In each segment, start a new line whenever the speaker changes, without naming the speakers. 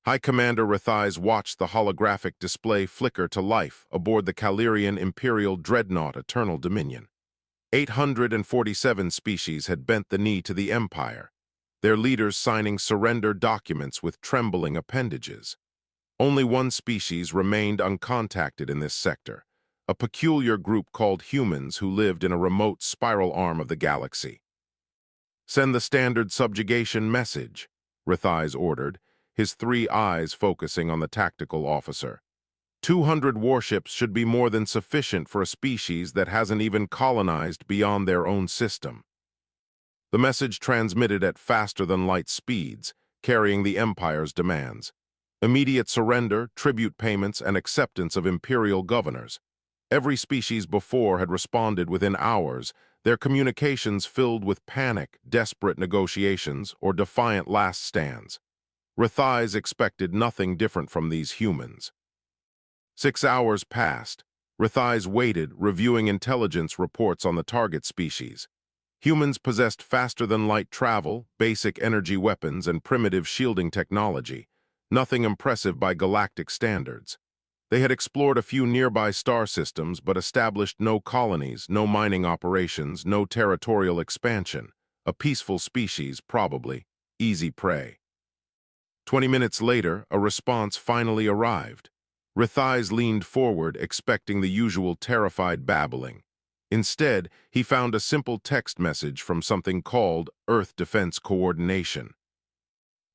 High Commander Rathais watched the holographic display flicker to life aboard the Calirian Imperial Dreadnought Eternal Dominion. 847 species had bent the knee to the Empire, their leaders signing surrender documents with trembling appendages. Only one species remained uncontacted in this sector, a peculiar group called humans who lived in a remote spiral arm of the galaxy. "Send the standard subjugation message," Rathais ordered, his three eyes focusing on the tactical officer. 200 warships should be more than sufficient for a species that hasn't even colonized beyond their own system. The message transmitted at faster-than-light speeds, carrying the Empire's demands. Immediate surrender, tribute payments, and acceptance of imperial governors. Every species before had responded within hours, their communications filled with panic, desperate negotiations, or defiant last stands. Rathais expected nothing different from these humans. 6 hours passed. Rathais waited, reviewing intelligence reports on the target species. Humans possessed faster-than-light travel, basic energy weapons, and primitive shielding technology, nothing impressive by galactic standards. They had explored a few nearby star systems but established no colonies, no mining operations, no territorial expansion. A peaceful species, probably. Easy prey. 20 minutes later, a response finally arrived. Rathais leaned forward, expecting the usual terrified babbling. Instead, he found a simple text message from something called Earth Defense Coordination.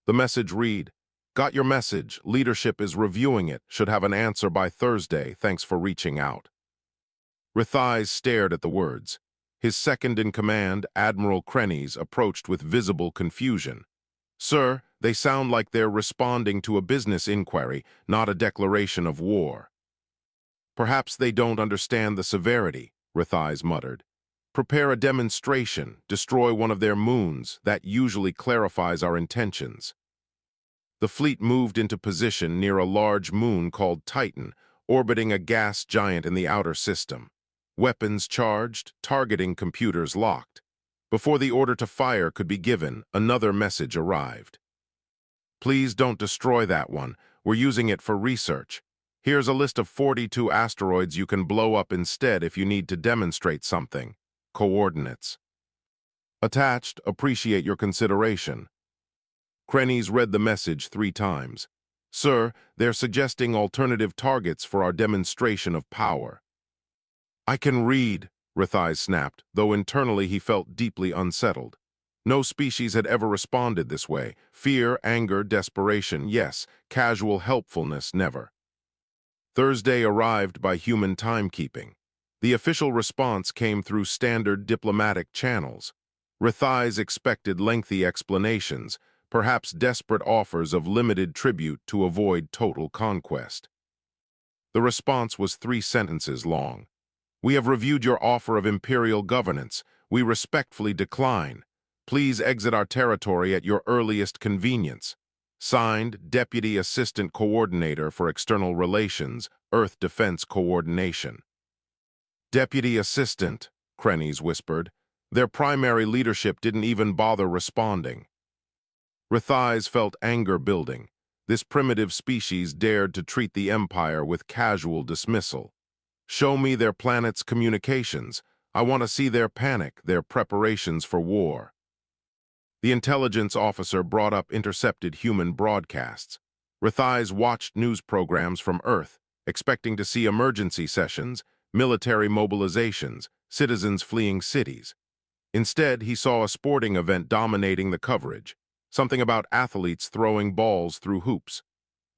The message read, "Got your message. Leadership is reviewing it. Should have an answer by Thursday. Thanks for reaching out." Rathais stared at the words. His second-in-command, Admiral Krennies, approached with visible confusion. "Sir, they sound like they're responding to a business inquiry, not a declaration of war." "Perhaps they don't understand the severity," Rathais muttered. "Prepare a demonstration, destroy one of their moons. That usually clarifies our intentions." The fleet moved into position near a large moon called Titan, orbiting a gas giant in the outer system. Weapons charged, targeting computers locked. Before the order to fire could be given, another message arrived. "Please don't destroy that one. We're using it for research. Here's a list of 42 asteroids you can blow up instead if you need to demonstrate something. Coordinates. Attached, appreciate your consideration." Krennies read the message 3 times. "Sir, they're suggesting alternative targets for our demonstration of power." "I can read," Rathais snapped, though internally he felt deeply unsettled. No species had ever responded this way. Fear, anger, desperation, yes. Casual helpfulness, never. Thursday arrived by human timekeeping. The official response came through standard diplomatic channels. Rathais expected lengthy explanations, perhaps desperate offers of limited tribute to avoid total conquest. The response was 3 sentences long. "We have reviewed your offer of imperial governance. We respectfully decline. Please exit our territory at your earliest convenience. Signed, Deputy Assistant Coordinator for External Relations, Earth Defense Coordination." "Deputy Assistant," Krennies whispered. Their primary leadership didn't even bother responding. Rathais felt anger building. This primitive species dared to treat the Empire with casual dismissal. "Show me their planet's communications. I want to see their panic, their preparations for war." The intelligence officer brought up intercepted human broadcasts. Rathais watched news programs from Earth, expecting to see emergency sessions, military mobilizations, citizens fleeing cities. Instead, he saw a sporting event dominating the coverage, something about athletes throwing balls through hoops.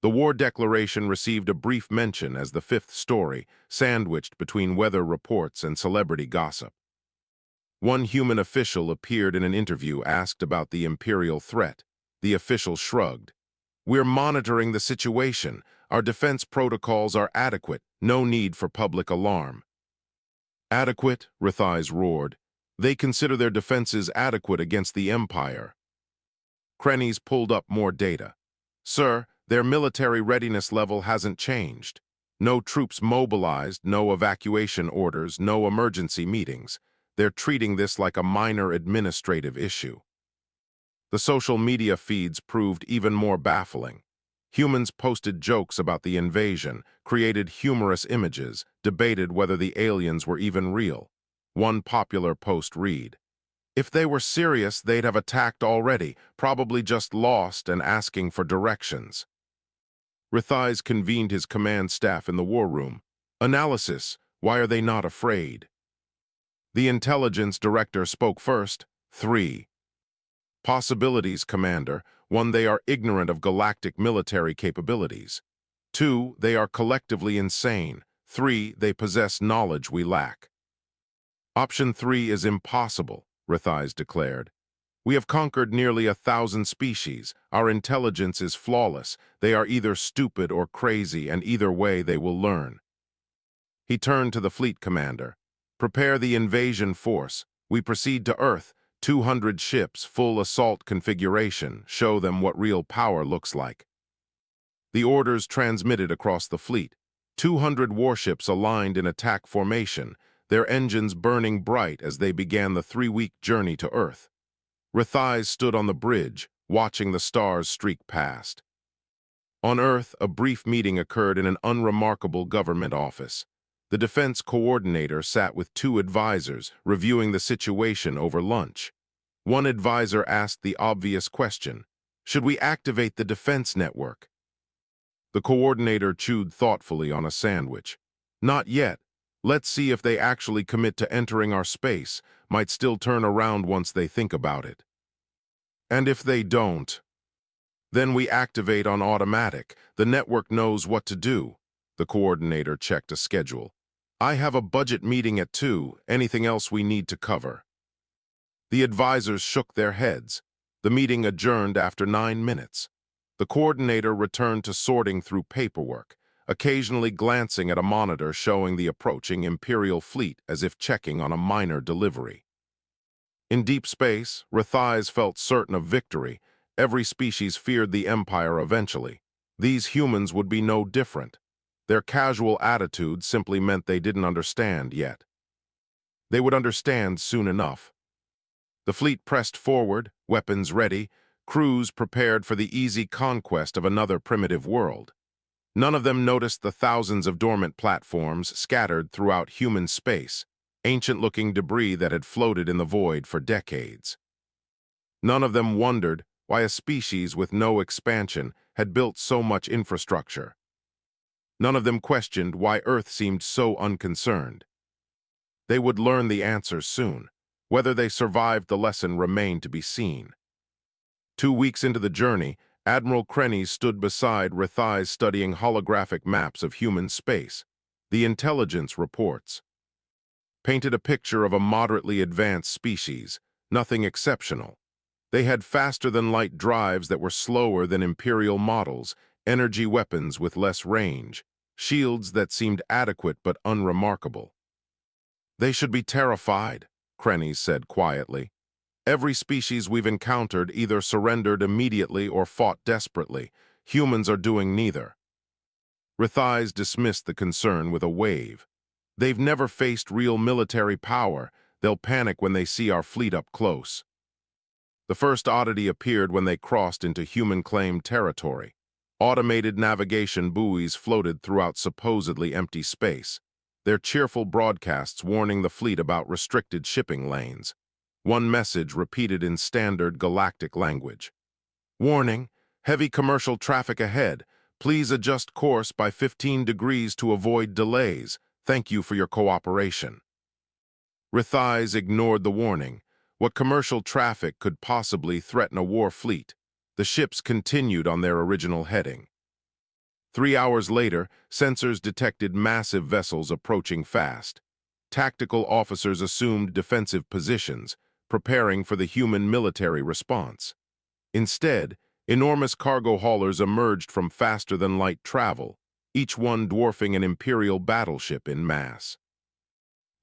The war declaration received a brief mention as the 5th story, sandwiched between weather reports and celebrity gossip. One human official appeared in an interview asked about the imperial threat. The official shrugged. "We're monitoring the situation. Our defense protocols are adequate. No need for public alarm." "Adequate?" Rathais roared. "They consider their defenses adequate against the Empire." Krennies pulled up more data. "Sir, their military readiness level hasn't changed. No troops mobilized, no evacuation orders, no emergency meetings. They're treating this like a minor administrative issue." The social media feeds proved even more baffling. Humans posted jokes about the invasion, created humorous images, debated whether the aliens were even real. One popular post read, "If they were serious, they'd have attacked already, probably just lost and asking for directions." Rithais convened his command staff in the war room. Analysis: why are they not afraid? The intelligence director spoke first. 3. Possibilities, Commander. 1. They are ignorant of galactic military capabilities. 2. They are collectively insane. 3. They possess knowledge we lack. Option 3 is impossible, Rithais declared. We have conquered nearly 1,000 species. Our intelligence is flawless. They are either stupid or crazy, and either way they will learn. He turned to the fleet commander. Prepare the invasion force. We proceed to Earth. 200 ships, full assault configuration. Show them what real power looks like. The orders transmitted across the fleet. 200 warships aligned in attack formation, their engines burning bright as they began the 3-week journey to Earth. Rithais stood on the bridge, watching the stars streak past. On Earth, a brief meeting occurred in an unremarkable government office. The defense coordinator sat with 2 advisors, reviewing the situation over lunch. One advisor asked the obvious question, should we activate the defense network? The coordinator chewed thoughtfully on a sandwich. Not yet. Let's see if they actually commit to entering our space, might still turn around once they think about it. And if they don't? Then we activate on automatic. The network knows what to do. The coordinator checked a schedule. I have a budget meeting at 2. Anything else we need to cover? The advisors shook their heads. The meeting adjourned after 9 minutes. The coordinator returned to sorting through paperwork, occasionally glancing at a monitor showing the approaching Imperial fleet as if checking on a minor delivery. In deep space, Rithais felt certain of victory. Every species feared the Empire eventually. These humans would be no different. Their casual attitude simply meant they didn't understand yet. They would understand soon enough. The fleet pressed forward, weapons ready, crews prepared for the easy conquest of another primitive world. None of them noticed the thousands of dormant platforms scattered throughout human space, ancient-looking debris that had floated in the void for decades. None of them wondered why a species with no expansion had built so much infrastructure. None of them questioned why Earth seemed so unconcerned. They would learn the answers soon. Whether they survived the lesson remained to be seen. 2 weeks into the journey, Admiral Krenny stood beside Rithais studying holographic maps of human space. The intelligence reports painted a picture of a moderately advanced species, nothing exceptional. They had faster-than-light drives that were slower than Imperial models, energy weapons with less range, shields that seemed adequate but unremarkable. They should be terrified, Krenny said quietly. Every species we've encountered either surrendered immediately or fought desperately. Humans are doing neither. Rithais dismissed the concern with a wave. They've never faced real military power. They'll panic when they see our fleet up close. The first oddity appeared when they crossed into human-claimed territory. Automated navigation buoys floated throughout supposedly empty space, their cheerful broadcasts warning the fleet about restricted shipping lanes. One message repeated in standard galactic language. Warning, heavy commercial traffic ahead. Please adjust course by 15 degrees to avoid delays. Thank you for your cooperation. Rithais ignored the warning. What commercial traffic could possibly threaten a war fleet? The ships continued on their original heading. 3 hours later, sensors detected massive vessels approaching fast. Tactical officers assumed defensive positions, preparing for the human military response. Instead, enormous cargo haulers emerged from faster-than-light travel, each one dwarfing an Imperial battleship in mass.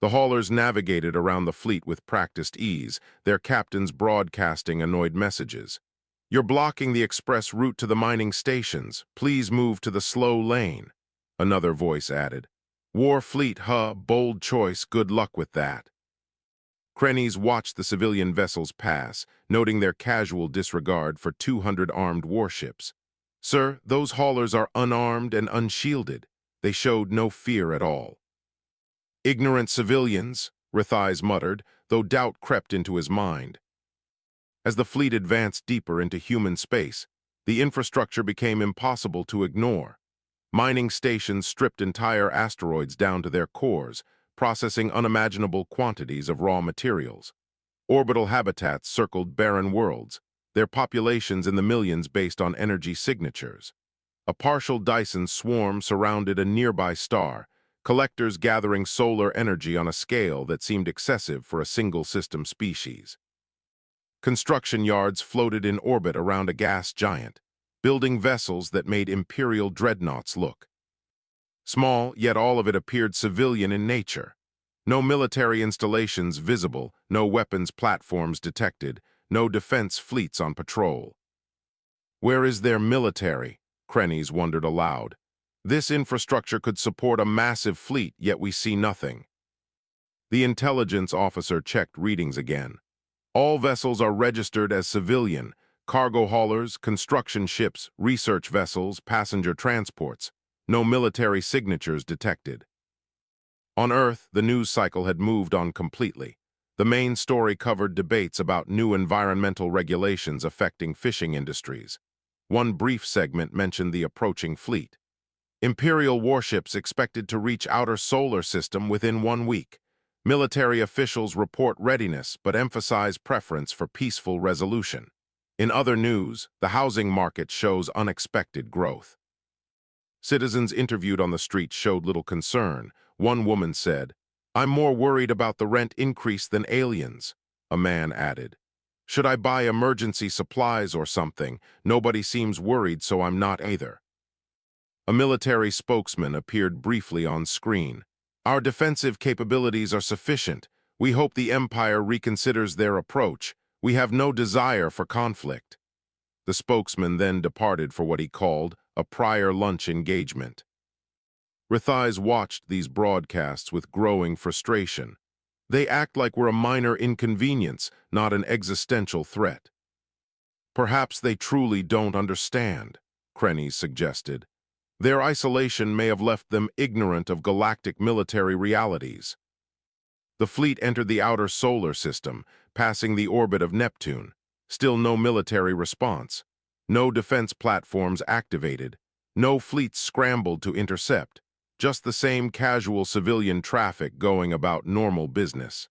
The haulers navigated around the fleet with practiced ease, their captains broadcasting annoyed messages. You're blocking the express route to the mining stations. Please move to the slow lane. Another voice added. War fleet, huh? Bold choice. Good luck with that. Krennies watched the civilian vessels pass, noting their casual disregard for 200 armed warships. "Sir, those haulers are unarmed and unshielded. They showed no fear at all." "Ignorant civilians," Rithais muttered, though doubt crept into his mind. As the fleet advanced deeper into human space, the infrastructure became impossible to ignore. Mining stations stripped entire asteroids down to their cores, processing unimaginable quantities of raw materials. Orbital habitats circled barren worlds, their populations in the millions based on energy signatures. A partial Dyson swarm surrounded a nearby star, collectors gathering solar energy on a scale that seemed excessive for a single-system species. Construction yards floated in orbit around a gas giant, building vessels that made imperial dreadnoughts look small, yet all of it appeared civilian in nature. No military installations visible, no weapons platforms detected, no defense fleets on patrol. Where is their military? Krennies wondered aloud. This infrastructure could support a massive fleet, yet we see nothing. The intelligence officer checked readings again. All vessels are registered as civilian: cargo haulers, construction ships, research vessels, passenger transports. No military signatures detected. On Earth, the news cycle had moved on completely. The main story covered debates about new environmental regulations affecting fishing industries. One brief segment mentioned the approaching fleet. Imperial warships expected to reach outer solar system within 1 week. Military officials report readiness but emphasize preference for peaceful resolution. In other news, the housing market shows unexpected growth. Citizens interviewed on the street showed little concern. One woman said, "I'm more worried about the rent increase than aliens." A man added, "Should I buy emergency supplies or something? Nobody seems worried, so I'm not either." A military spokesman appeared briefly on screen. "Our defensive capabilities are sufficient. We hope the Empire reconsiders their approach. We have no desire for conflict." The spokesman then departed for what he called a prior lunch engagement. Rithais watched these broadcasts with growing frustration. They act like we're a minor inconvenience, not an existential threat. "Perhaps they truly don't understand," Krennies suggested. "Their isolation may have left them ignorant of galactic military realities." The fleet entered the outer solar system, passing the orbit of Neptune. Still no military response. No defense platforms activated. No fleets scrambled to intercept. Just the same casual civilian traffic going about normal business.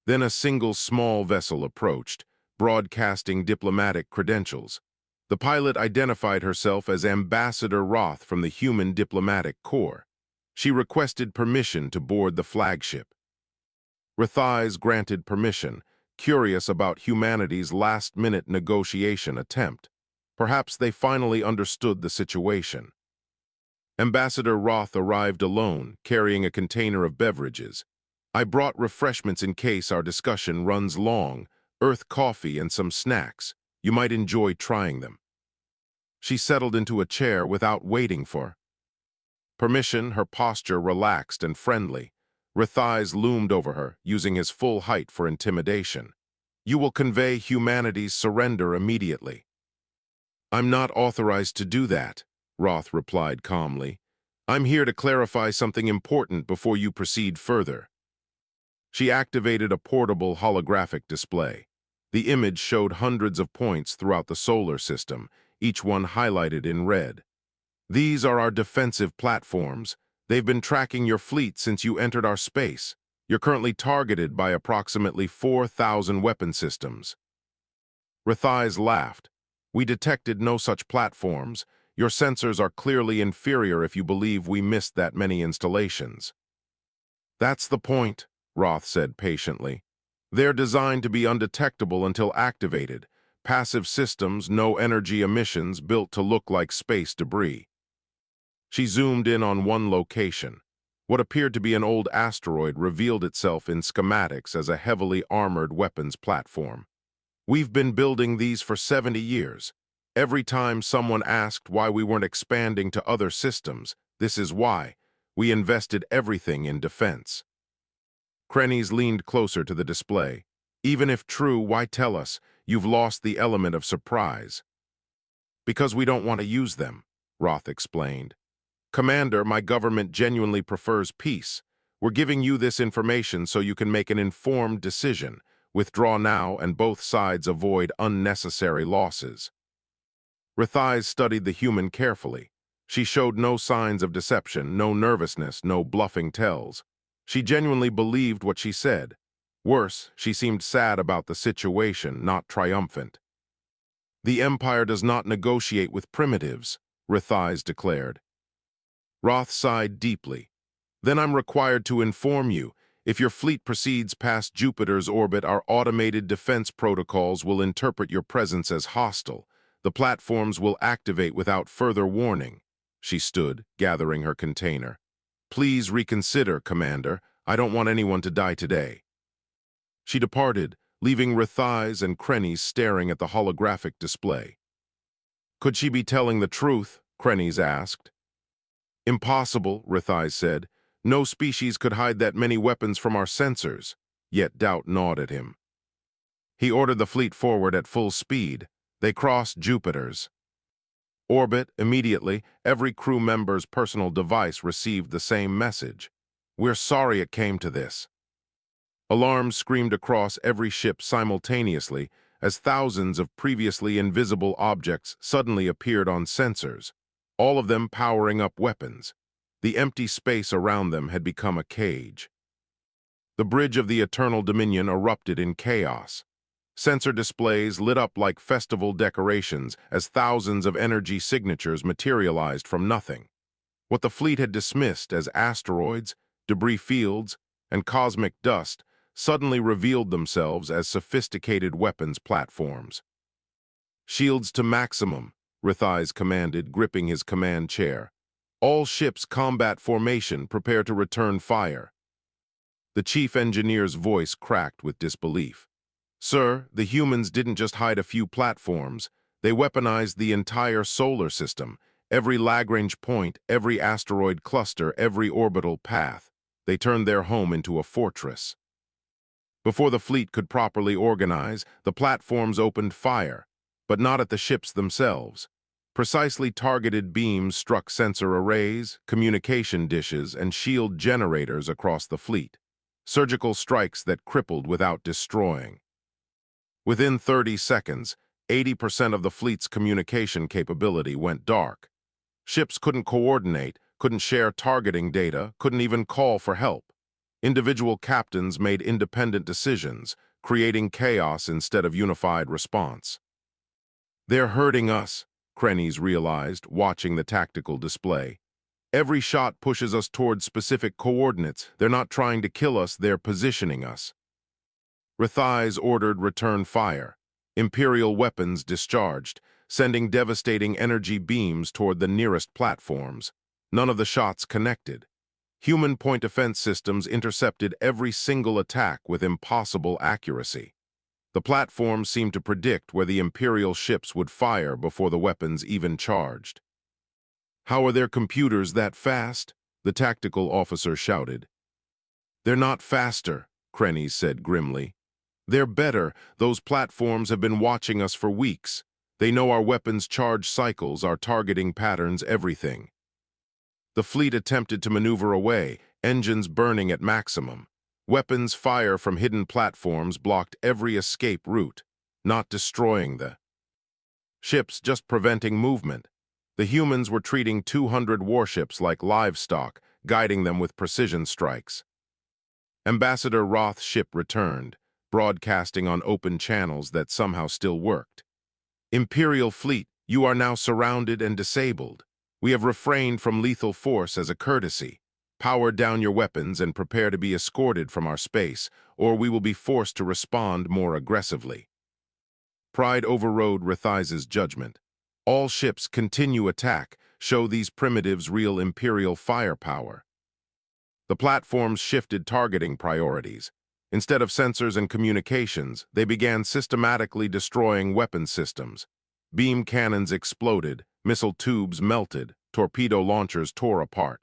Then a single small vessel approached, broadcasting diplomatic credentials. The pilot identified herself as Ambassador Roth from the Human Diplomatic Corps. She requested permission to board the flagship. Rithais granted permission, curious about humanity's last-minute negotiation attempt. Perhaps they finally understood the situation. Ambassador Roth arrived alone, carrying a container of beverages. "I brought refreshments in case our discussion runs long, Earth coffee and some snacks. You might enjoy trying them." She settled into a chair without waiting for permission, her posture relaxed and friendly. Rithais loomed over her, using his full height for intimidation. "You will convey humanity's surrender immediately." "I'm not authorized to do that," Roth replied calmly. "I'm here to clarify something important before you proceed further." She activated a portable holographic display. The image showed hundreds of points throughout the solar system, each one highlighted in red. "These are our defensive platforms. They've been tracking your fleet since you entered our space. You're currently targeted by approximately 4,000 weapon systems." Rithais laughed. "We detected no such platforms. Your sensors are clearly inferior if you believe we missed that many installations." "That's the point," Roth said patiently. "They're designed to be undetectable until activated. Passive systems, no energy emissions, built to look like space debris." She zoomed in on one location. What appeared to be an old asteroid revealed itself in schematics as a heavily armored weapons platform. "We've been building these for 70 years. Every time someone asked why we weren't expanding to other systems, this is why. We invested everything in defense." Krennies leaned closer to the display. "Even if true, why tell us? You've lost the element of surprise." Because we don't want to use them, Roth explained. Commander, my government genuinely prefers peace. We're giving you this information so you can make an informed decision. Withdraw now and both sides avoid unnecessary losses. Rithai studied the human carefully. She showed no signs of deception, no nervousness, no bluffing tells. She genuinely believed what she said. Worse, she seemed sad about the situation, not triumphant. The Empire does not negotiate with primitives, Rithai declared. Roth sighed deeply. Then I'm required to inform you, if your fleet proceeds past Jupiter's orbit, our automated defense protocols will interpret your presence as hostile. The platforms will activate without further warning. She stood, gathering her container. Please reconsider, Commander. I don't want anyone to die today. She departed, leaving Rithai and Krennies staring at the holographic display. Could she be telling the truth? Krennies asked. Impossible, Rithai said. No species could hide that many weapons from our sensors. Yet doubt gnawed at him. He ordered the fleet forward at full speed. They crossed Jupiter's orbit. Immediately, every crew member's personal device received the same message. We're sorry it came to this. Alarms screamed across every ship simultaneously as thousands of previously invisible objects suddenly appeared on sensors, all of them powering up weapons. The empty space around them had become a cage. The bridge of the Eternal Dominion erupted in chaos. Sensor displays lit up like festival decorations as thousands of energy signatures materialized from nothing. What the fleet had dismissed as asteroids, debris fields, and cosmic dust suddenly revealed themselves as sophisticated weapons platforms. Shields to maximum, Rithai commanded, gripping his command chair. All ships combat formation, prepare to return fire. The chief engineer's voice cracked with disbelief. Sir, the humans didn't just hide a few platforms. They weaponized the entire solar system, every Lagrange point, every asteroid cluster, every orbital path. They turned their home into a fortress. Before the fleet could properly organize, the platforms opened fire, but not at the ships themselves. Precisely targeted beams struck sensor arrays, communication dishes, and shield generators across the fleet. Surgical strikes that crippled without destroying. Within 30 seconds, 80% of the fleet's communication capability went dark. Ships couldn't coordinate, couldn't share targeting data, couldn't even call for help. Individual captains made independent decisions, creating chaos instead of unified response. They're hurting us, Krennies realized, watching the tactical display. Every shot pushes us towards specific coordinates. They're not trying to kill us, they're positioning us. Rithai ordered return fire. Imperial weapons discharged, sending devastating energy beams toward the nearest platforms. None of the shots connected. Human point defense systems intercepted every single attack with impossible accuracy. The platforms seemed to predict where the Imperial ships would fire before the weapons even charged. How are their computers that fast? The tactical officer shouted. They're not faster, Krennies said grimly. They're better. Those platforms have been watching us for weeks. They know our weapons' charge cycles, our targeting patterns, everything. The fleet attempted to maneuver away, engines burning at maximum. Weapons fire from hidden platforms blocked every escape route, not destroying the ships, just preventing movement. The humans were treating 200 warships like livestock, guiding them with precision strikes. Ambassador Roth's ship returned, broadcasting on open channels that somehow still worked. Imperial fleet, you are now surrounded and disabled. We have refrained from lethal force as a courtesy. Power down your weapons and prepare to be escorted from our space, or we will be forced to respond more aggressively. Pride overrode Rithai's judgment. All ships continue attack, show these primitives real Imperial firepower. The platforms shifted targeting priorities. Instead of sensors and communications, they began systematically destroying weapon systems. Beam cannons exploded, missile tubes melted, torpedo launchers tore apart.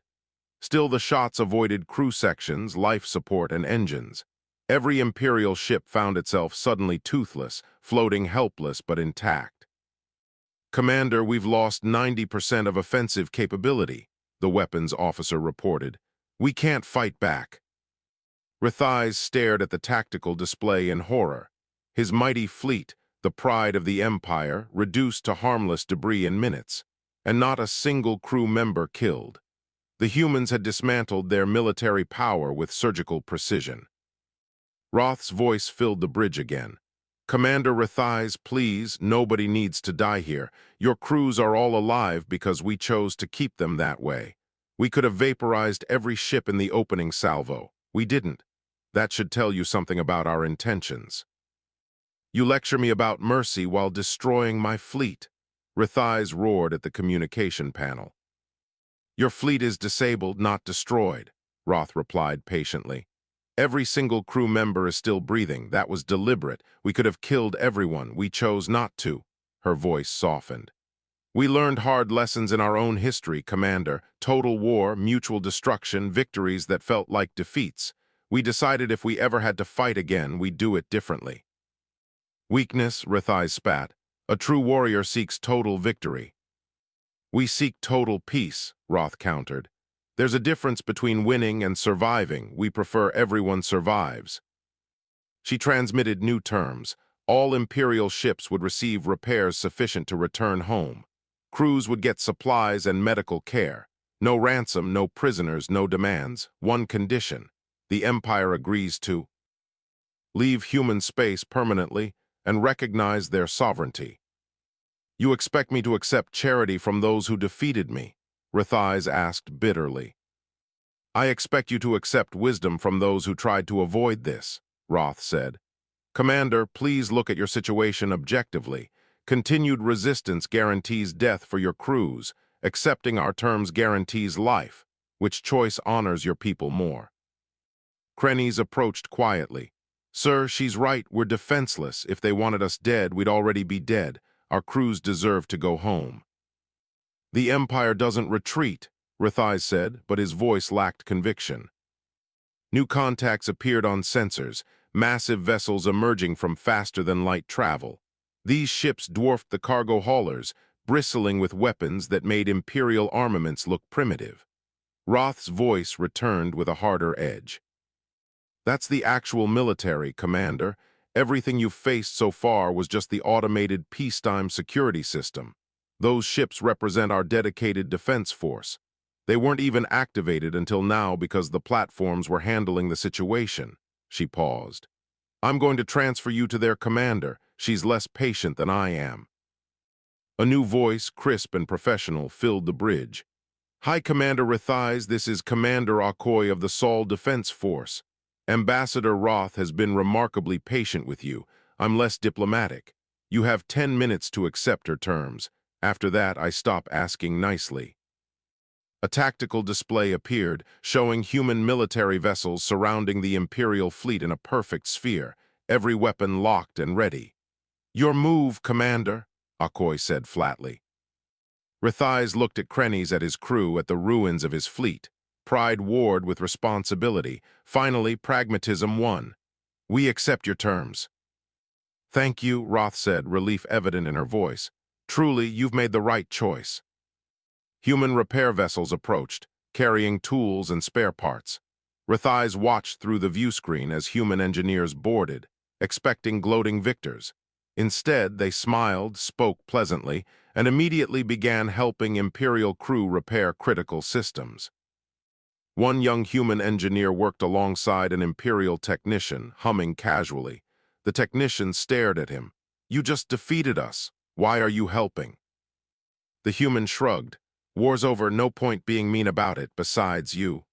Still, the shots avoided crew sections, life support, and engines. Every Imperial ship found itself suddenly toothless, floating helpless but intact. "Commander, we've lost 90% of offensive capability," the weapons officer reported. "We can't fight back." Rathais stared at the tactical display in horror. His mighty fleet, the pride of the Empire, reduced to harmless debris in minutes, and not a single crew member killed. The humans had dismantled their military power with surgical precision. Roth's voice filled the bridge again. "Commander Rathais, please, nobody needs to die here. Your crews are all alive because we chose to keep them that way. We could have vaporized every ship in the opening salvo. We didn't. That should tell you something about our intentions." "You lecture me about mercy while destroying my fleet," Rathais roared at the communication panel. "Your fleet is disabled, not destroyed," Roth replied patiently. "Every single crew member is still breathing. That was deliberate. We could have killed everyone. We chose not to." Her voice softened. "We learned hard lessons in our own history, Commander. Total war, mutual destruction, victories that felt like defeats. We decided if we ever had to fight again, we'd do it differently." "Weakness," Rathais spat. "A true warrior seeks total victory." "We seek total peace," Roth countered. "There's a difference between winning and surviving. We prefer everyone survives." She transmitted new terms. All Imperial ships would receive repairs sufficient to return home. Crews would get supplies and medical care. No ransom, no prisoners, no demands. One condition: the Empire agrees to leave human space permanently and recognize their sovereignty. "You expect me to accept charity from those who defeated me?" Rathais asked bitterly. "I expect you to accept wisdom from those who tried to avoid this," Roth said. "Commander, please look at your situation objectively. Continued resistance guarantees death for your crews. Accepting our terms guarantees life. Which choice honors your people more?" Krennies approached quietly. "Sir, she's right. We're defenseless. If they wanted us dead, we'd already be dead. Our crews deserve to go home." "The Empire doesn't retreat," Rathais said, but his voice lacked conviction. New contacts appeared on sensors, massive vessels emerging from faster-than-light travel. These ships dwarfed the cargo haulers, bristling with weapons that made Imperial armaments look primitive. Roth's voice returned with a harder edge. "That's the actual military, Commander. Everything you've faced so far was just the automated peacetime security system. Those ships represent our dedicated defense force. They weren't even activated until now because the platforms were handling the situation." She paused. "I'm going to transfer you to their commander. She's less patient than I am." A new voice, crisp and professional, filled the bridge. "Hi, Commander Rathais. This is Commander Okoy of the Sol Defense Force. Ambassador Roth has been remarkably patient with you. I'm less diplomatic. You have 10 minutes to accept her terms. After that, I stop asking nicely." A tactical display appeared, showing human military vessels surrounding the Imperial fleet in a perfect sphere, every weapon locked and ready. "Your move, Commander," Okoy said flatly. Rathais looked at Krennies, at his crew, at the ruins of his fleet. Pride warred with responsibility. Finally, pragmatism won. "We accept your terms." "Thank you," Roth said, relief evident in her voice. "Truly, you've made the right choice." Human repair vessels approached, carrying tools and spare parts. Rathais watched through the view screen as human engineers boarded, expecting gloating victors. Instead, they smiled, spoke pleasantly, and immediately began helping Imperial crew repair critical systems. One young human engineer worked alongside an Imperial technician, humming casually. The technician stared at him. "You just defeated us. Why are you helping?" The human shrugged. "War's over, no point being mean about it, besides you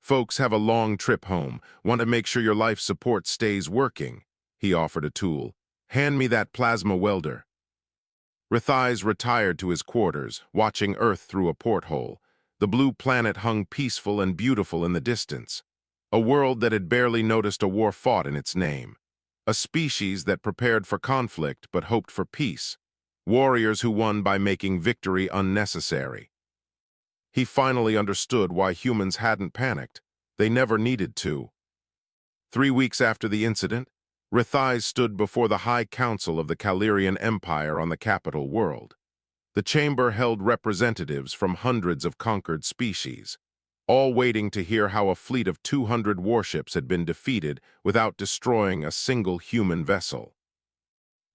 folks have a long trip home. Want to make sure your life support stays working." He offered a tool. "Hand me that plasma welder." Rathais retired to his quarters, watching Earth through a porthole. The blue planet hung peaceful and beautiful in the distance. A world that had barely noticed a war fought in its name. A species that prepared for conflict but hoped for peace. Warriors who won by making victory unnecessary. He finally understood why humans hadn't panicked. They never needed to. 3 weeks after the incident, Rithai stood before the High Council of the Calirian Empire on the capital world. The chamber held representatives from hundreds of conquered species, all waiting to hear how a fleet of 200 warships had been defeated without destroying a single human vessel.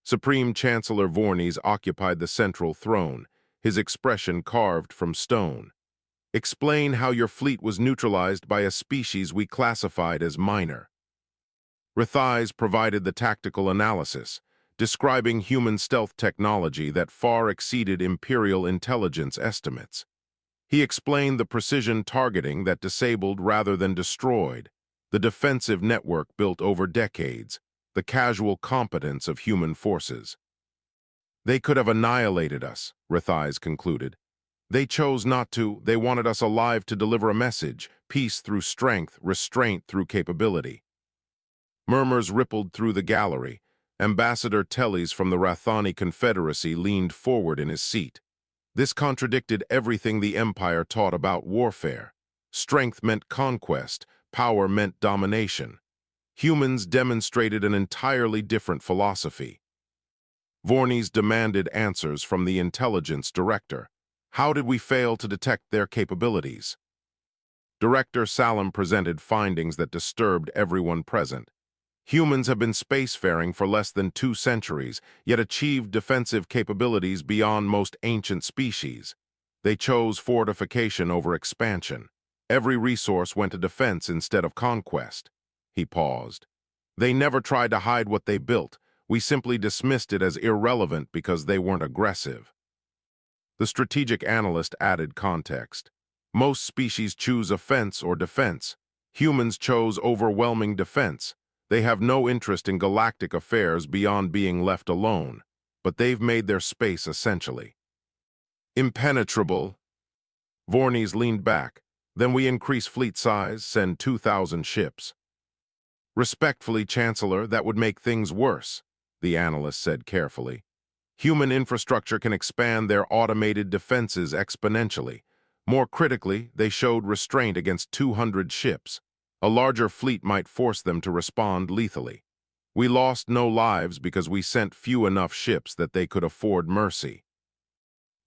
Supreme Chancellor Vornes occupied the central throne, his expression carved from stone. Explain how your fleet was neutralized by a species we classified as minor. Rithais provided the tactical analysis, describing human stealth technology that far exceeded Imperial intelligence estimates. He explained the precision targeting that disabled rather than destroyed, the defensive network built over decades, the casual competence of human forces. They could have annihilated us, Rithais concluded. They chose not to. They wanted us alive to deliver a message, peace through strength, restraint through capability. Murmurs rippled through the gallery. Ambassador Teles from the Rathani Confederacy leaned forward in his seat. This contradicted everything the Empire taught about warfare. Strength meant conquest, power meant domination. Humans demonstrated an entirely different philosophy. Vornes demanded answers from the intelligence director. How did we fail to detect their capabilities? Director Salam presented findings that disturbed everyone present. Humans have been spacefaring for less than 2 centuries, yet achieved defensive capabilities beyond most ancient species. They chose fortification over expansion. Every resource went to defense instead of conquest. He paused. They never tried to hide what they built. We simply dismissed it as irrelevant because they weren't aggressive. The strategic analyst added context. Most species choose offense or defense. Humans chose overwhelming defense. They have no interest in galactic affairs beyond being left alone, but they've made their space essentially impenetrable. Vornes leaned back. Then we increase fleet size, send 2,000 ships. Respectfully, Chancellor, that would make things worse, the analyst said carefully. Human infrastructure can expand their automated defenses exponentially. More critically, they showed restraint against 200 ships. A larger fleet might force them to respond lethally. We lost no lives because we sent few enough ships that they could afford mercy.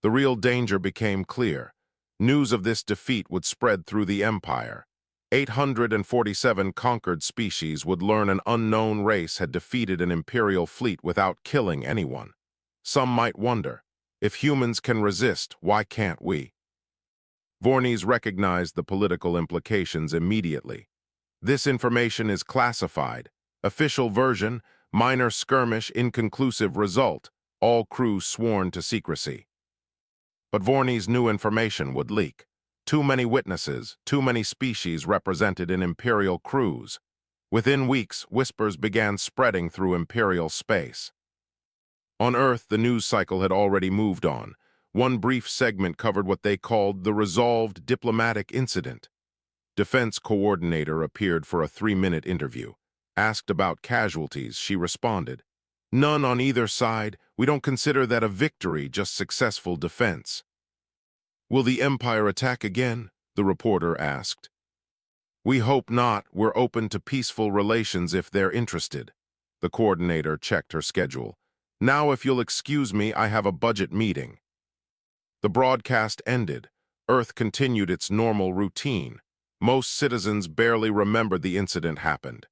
The real danger became clear. News of this defeat would spread through the Empire. 847 conquered species would learn an unknown race had defeated an Imperial fleet without killing anyone. Some might wonder, if humans can resist, why can't we? Vornes recognized the political implications immediately. This information is classified. Official version, minor skirmish, inconclusive result, all crew sworn to secrecy. But Vornes knew information would leak. Too many witnesses, too many species represented in Imperial crews. Within weeks, whispers began spreading through Imperial space. On Earth, the news cycle had already moved on. One brief segment covered what they called the resolved diplomatic incident. Defense coordinator appeared for a 3-minute interview. Asked about casualties, she responded, "None on either side. We don't consider that a victory, just successful defense." "Will the Empire attack again?" the reporter asked. "We hope not. We're open to peaceful relations if they're interested." The coordinator checked her schedule. "Now, if you'll excuse me, I have a budget meeting." The broadcast ended. Earth continued its normal routine. Most citizens barely remembered the incident happened.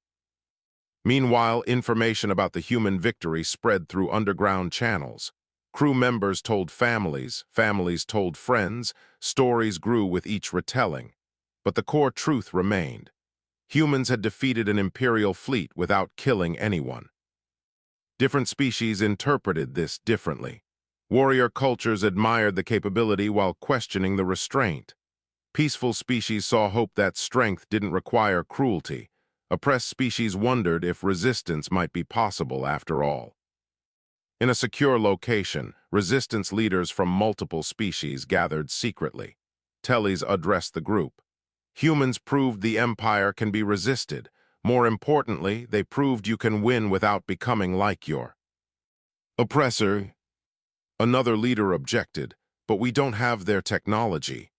Meanwhile, information about the human victory spread through underground channels. Crew members told families, families told friends, stories grew with each retelling. But the core truth remained. Humans had defeated an Imperial fleet without killing anyone. Different species interpreted this differently. Warrior cultures admired the capability while questioning the restraint. Peaceful species saw hope that strength didn't require cruelty. Oppressed species wondered if resistance might be possible after all. In a secure location, resistance leaders from multiple species gathered secretly. Teles addressed the group. Humans proved the Empire can be resisted. More importantly, they proved you can win without becoming like your oppressor. Another leader objected, "But we don't have their technology."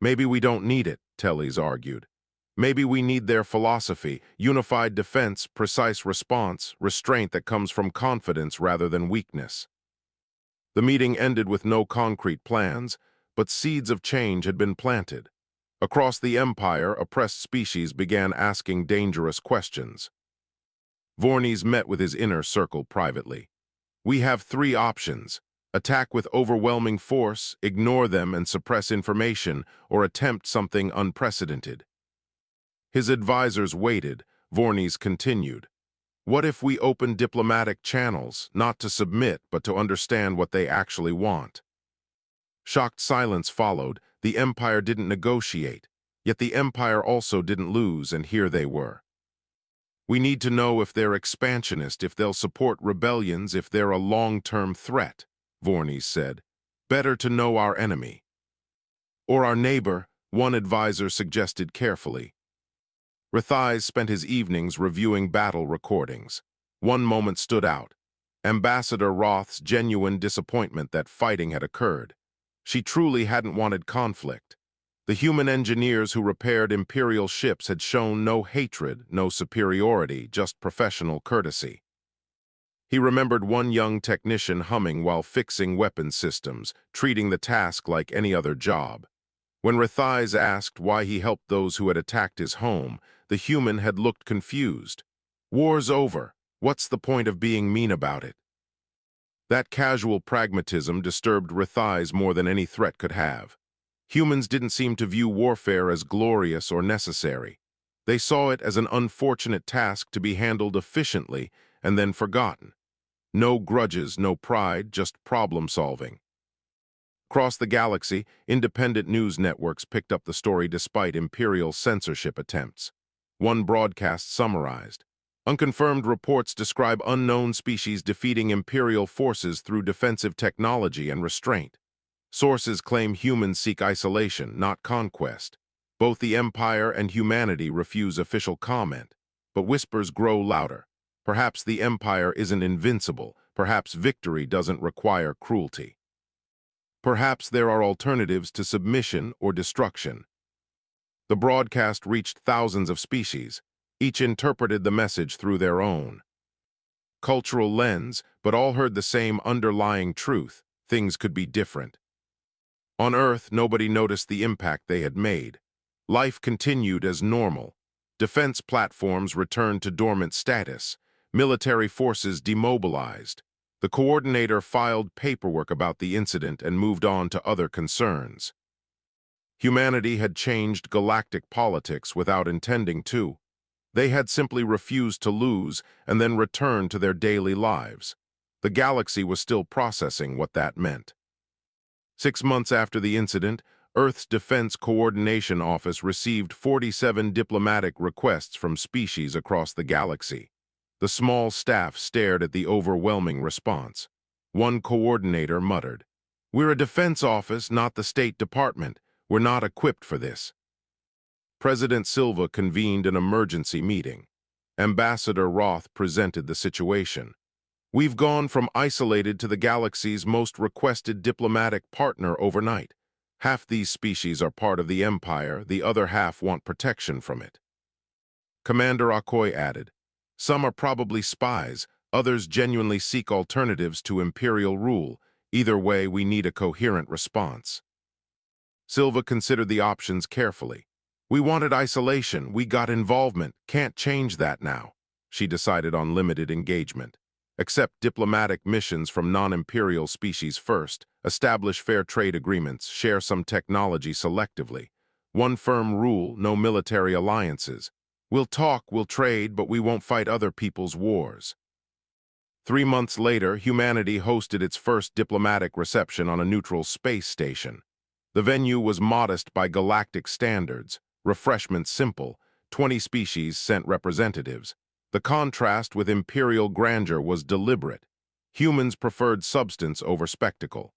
"Maybe we don't need it," Teles argued. Maybe we need their philosophy, unified defense, precise response, restraint that comes from confidence rather than weakness. The meeting ended with no concrete plans, but seeds of change had been planted. Across the Empire, oppressed species began asking dangerous questions. Vornes met with his inner circle privately. We have three options: attack with overwhelming force, ignore them and suppress information, or attempt something unprecedented. His advisors waited. Vornes continued. What if we open diplomatic channels, not to submit, but to understand what they actually want? Shocked silence followed. The Empire didn't negotiate, yet the Empire also didn't lose, and here they were. We need to know if they're expansionist, if they'll support rebellions, if they're a long-term threat, Vornes said. Better to know our enemy. Or our neighbor, one advisor suggested carefully. Rithais spent his evenings reviewing battle recordings. One moment stood out: Ambassador Roth's genuine disappointment that fighting had occurred. She truly hadn't wanted conflict. The human engineers who repaired Imperial ships had shown no hatred, no superiority, just professional courtesy. He remembered one young technician humming while fixing weapons systems, treating the task like any other job. When Rithais asked why he helped those who had attacked his home, the human had looked confused. War's over. What's the point of being mean about it? That casual pragmatism disturbed Rithais more than any threat could have. Humans didn't seem to view warfare as glorious or necessary. They saw it as an unfortunate task to be handled efficiently and then forgotten. No grudges, no pride, just problem-solving. Across the galaxy, independent news networks picked up the story despite Imperial censorship attempts. One broadcast summarized. Unconfirmed reports describe unknown species defeating Imperial forces through defensive technology and restraint. Sources claim humans seek isolation, not conquest. Both the Empire and humanity refuse official comment, but whispers grow louder. Perhaps the Empire isn't invincible. Perhaps victory doesn't require cruelty. Perhaps there are alternatives to submission or destruction. The broadcast reached thousands of species. Each interpreted the message through their own cultural lens, but all heard the same underlying truth: things could be different. On Earth, nobody noticed the impact they had made. Life continued as normal. Defense platforms returned to dormant status. Military forces demobilized. The coordinator filed paperwork about the incident and moved on to other concerns. Humanity had changed galactic politics without intending to. They had simply refused to lose and then returned to their daily lives. The galaxy was still processing what that meant. 6 months after the incident, Earth's Defense Coordination Office received 47 diplomatic requests from species across the galaxy. The small staff stared at the overwhelming response. One coordinator muttered, "We're a defense office, not the State Department. We're not equipped for this." President Silva convened an emergency meeting. Ambassador Roth presented the situation. "We've gone from isolated to the galaxy's most requested diplomatic partner overnight. Half these species are part of the Empire, the other half want protection from it." Commander Akoy added, "Some are probably spies, others genuinely seek alternatives to Imperial rule. Either way, we need a coherent response." Silva considered the options carefully. "We wanted isolation, we got involvement, can't change that now." She decided on limited engagement. Accept diplomatic missions from non-imperial species first, establish fair trade agreements, share some technology selectively. One firm rule: no military alliances. We'll talk, we'll trade, but we won't fight other people's wars. 3 months later, humanity hosted its first diplomatic reception on a neutral space station. The venue was modest by galactic standards, refreshments simple, 20 species sent representatives. The contrast with imperial grandeur was deliberate. Humans preferred substance over spectacle.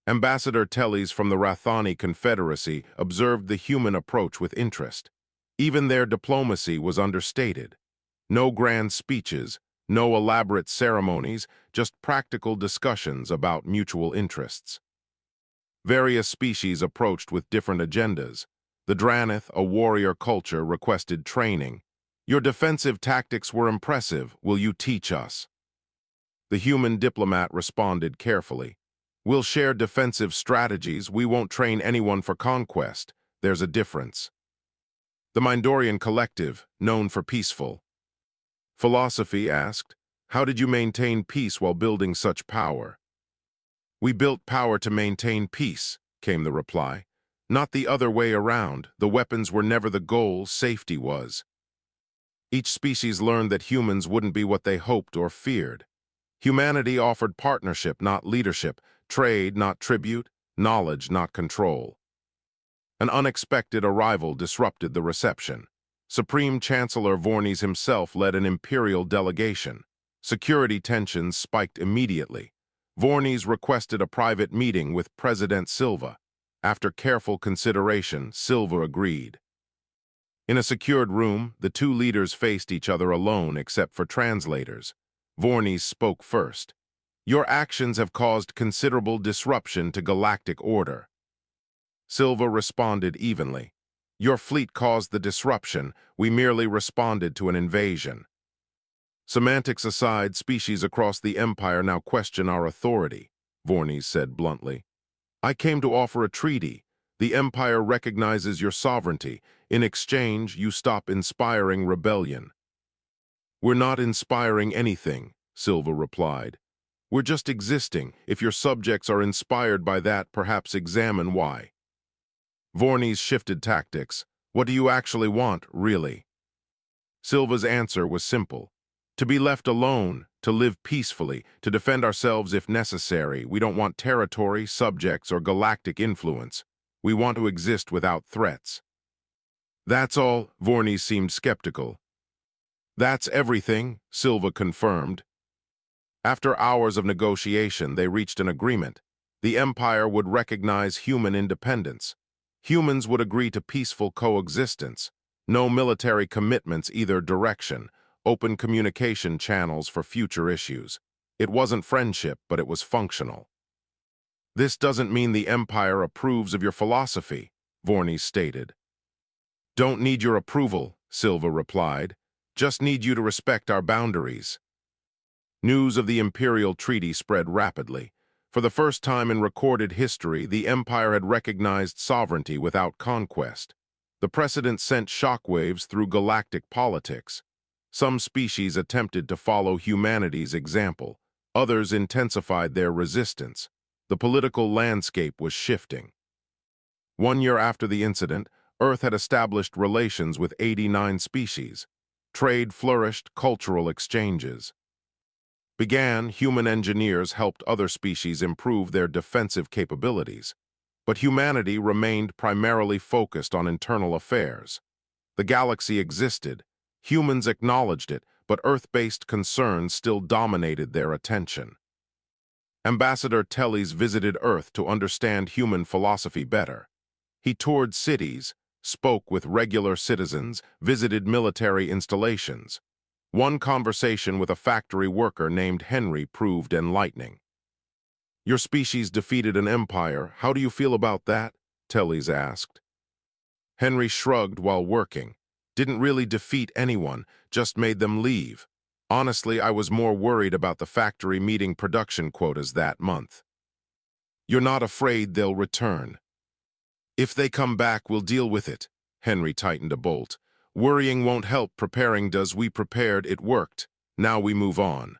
Ambassador Teles from the Rathani Confederacy observed the human approach with interest. Even their diplomacy was understated. No grand speeches, no elaborate ceremonies, just practical discussions about mutual interests. Various species approached with different agendas. The Dranith, a warrior culture, requested training. Your defensive tactics were impressive. Will you teach us? The human diplomat responded carefully. We'll share defensive strategies. We won't train anyone for conquest. There's a difference. The Mindorian collective, known for peaceful philosophy, asked, how did you maintain peace while building such power? We built power to maintain peace, came the reply. Not the other way around. The weapons were never the goal, safety was. Each species learned that humans wouldn't be what they hoped or feared. Humanity offered partnership, not leadership, trade, not tribute, knowledge, not control. An unexpected arrival disrupted the reception. Supreme Chancellor Vornes himself led an imperial delegation. Security tensions spiked immediately. Vornes requested a private meeting with President Silva. After careful consideration, Silva agreed. In a secured room, the two leaders faced each other alone except for translators. Vornes spoke first. Your actions have caused considerable disruption to galactic order. Silva responded evenly. Your fleet caused the disruption. We merely responded to an invasion. Semantics aside, species across the Empire now question our authority, Vornes said bluntly. I came to offer a treaty. The Empire recognizes your sovereignty. In exchange, you stop inspiring rebellion. We're not inspiring anything, Silva replied. We're just existing. If your subjects are inspired by that, perhaps examine why. Vornes shifted tactics. What do you actually want, really? Silva's answer was simple. To be left alone, to live peacefully, to defend ourselves if necessary. We don't want territory, subjects, or galactic influence. We want to exist without threats. That's all, Vornes seemed skeptical. That's everything, Silva confirmed. After hours of negotiation, they reached an agreement. The Empire would recognize human independence. Humans would agree to peaceful coexistence. No military commitments either direction. Open communication channels for future issues. It wasn't friendship, but it was functional. This doesn't mean the Empire approves of your philosophy, Vornes stated. Don't need your approval, Silva replied. Just need you to respect our boundaries. News of the Imperial Treaty spread rapidly. For the first time in recorded history, the Empire had recognized sovereignty without conquest. The precedent sent shockwaves through galactic politics. Some species attempted to follow humanity's example. Others intensified their resistance. The political landscape was shifting. 1 year after the incident, Earth had established relations with 89 species. Trade flourished, cultural exchanges began. Human engineers helped other species improve their defensive capabilities. But humanity remained primarily focused on internal affairs. The galaxy existed. Humans acknowledged it, but Earth-based concerns still dominated their attention. Ambassador Tellez visited Earth to understand human philosophy better. He toured cities, spoke with regular citizens, visited military installations. One conversation with a factory worker named Henry proved enlightening. Your species defeated an empire. How do you feel about that? Tellez asked. Henry shrugged while working. Didn't really defeat anyone, just made them leave. Honestly, I was more worried about the factory meeting production quotas that month. You're not afraid they'll return? If they come back, we'll deal with it. Henry tightened a bolt. Worrying won't help, preparing does. We prepared, it worked. Now we move on.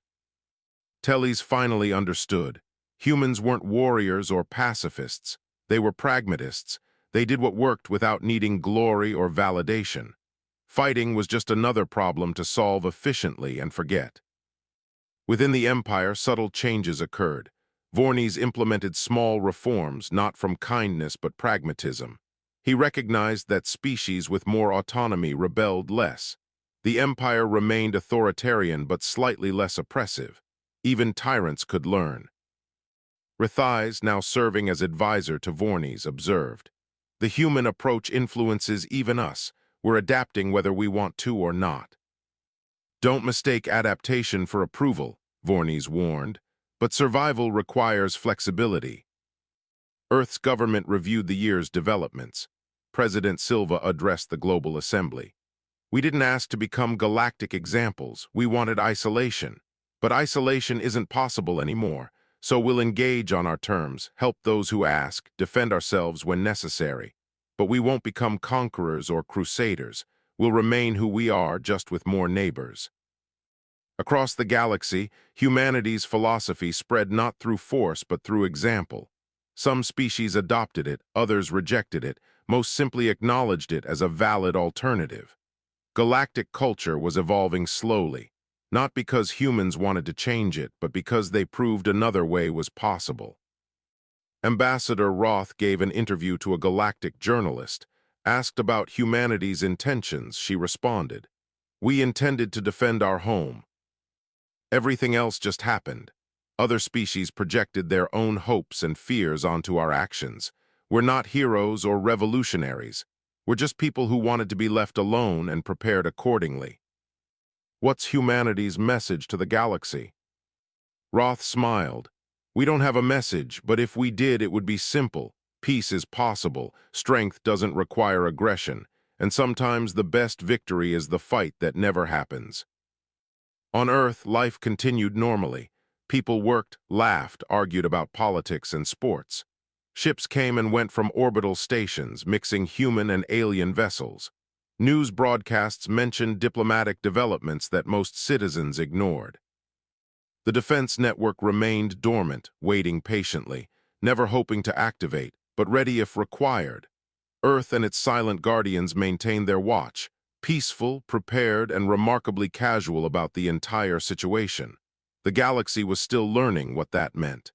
Tellez finally understood. Humans weren't warriors or pacifists. They were pragmatists. They did what worked without needing glory or validation. Fighting was just another problem to solve efficiently and forget. Within the Empire, subtle changes occurred. Vornes implemented small reforms, not from kindness but pragmatism. He recognized that species with more autonomy rebelled less. The Empire remained authoritarian but slightly less oppressive. Even tyrants could learn. Rethais, now serving as advisor to Vornes, observed, the human approach influences even us. We're adapting whether we want to or not. Don't mistake adaptation for approval, Vornes warned, but survival requires flexibility. Earth's government reviewed the year's developments. President Silva addressed the global assembly. We didn't ask to become galactic examples. We wanted isolation. But isolation isn't possible anymore, so we'll engage on our terms, help those who ask, defend ourselves when necessary. But we won't become conquerors or crusaders. We'll remain who we are, just with more neighbors. Across the galaxy, humanity's philosophy spread not through force but through example. Some species adopted it, others rejected it, most simply acknowledged it as a valid alternative. Galactic culture was evolving slowly, not because humans wanted to change it, but because they proved another way was possible. Ambassador Roth gave an interview to a galactic journalist. Asked about humanity's intentions, she responded, "We intended to defend our home. Everything else just happened. Other species projected their own hopes and fears onto our actions. We're not heroes or revolutionaries. We're just people who wanted to be left alone and prepared accordingly." What's humanity's message to the galaxy? Roth smiled. "We don't have a message, but if we did, it would be simple. Peace is possible, strength doesn't require aggression, and sometimes the best victory is the fight that never happens." On Earth, life continued normally. People worked, laughed, argued about politics and sports. Ships came and went from orbital stations, mixing human and alien vessels. News broadcasts mentioned diplomatic developments that most citizens ignored. The defense network remained dormant, waiting patiently, never hoping to activate, but ready if required. Earth and its silent guardians maintained their watch, peaceful, prepared, and remarkably casual about the entire situation. The galaxy was still learning what that meant.